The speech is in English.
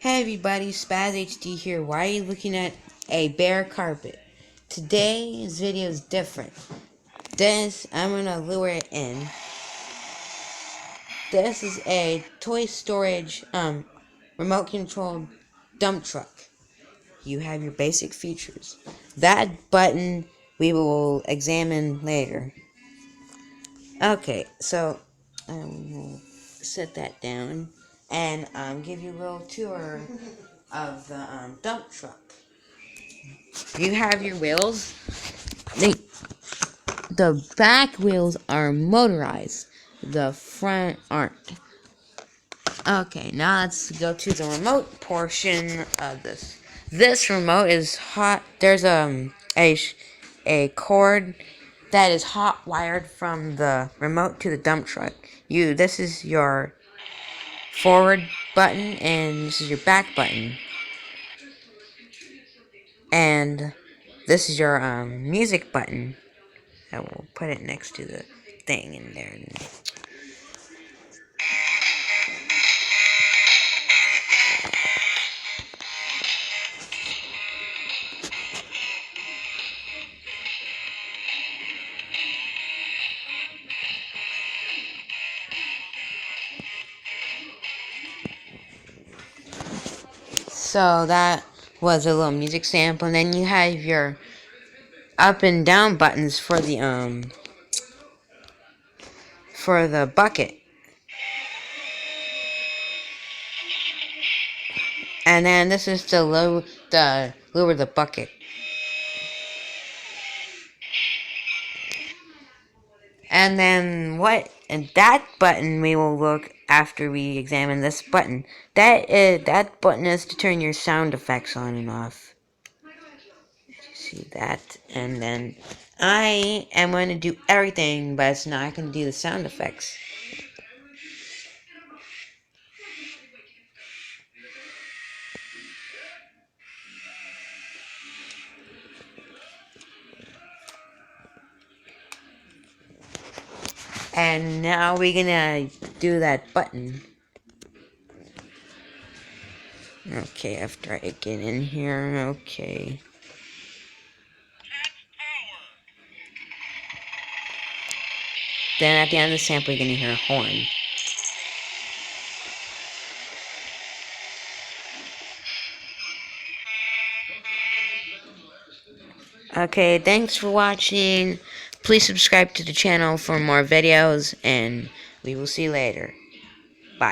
Hey everybody, Spaz HD here. Why are you looking at a bare carpet? Today's video is different. I'm gonna lure it in. This is a toy storage, remote controlled dump truck. You have your basic features. That button we will examine later. Okay, so I will set that down and give you a little tour of the dump truck. You have your wheels. The back wheels are motorized. The front aren't. Okay, now let's go to the remote portion of this. This remote is hot. There's a cord that is hot wired from the remote to the dump truck. This is your forward button and this is your back button. And this is your music button. I will put it next to the thing in there. So that was a little music sample, and then you have your up and down buttons for the bucket. And then this is to lower the bucket. And then that button we will look after we examine this button. That button is to turn your sound effects on and off. See that? And then I am going to do everything, but it's not going to do the sound effects. And now we're gonna do that button. Okay, after I get in here, okay. Then at the end of the sample, you're gonna hear a horn. Okay, thanks for watching. Please subscribe to the channel for more videos, and we will see you later.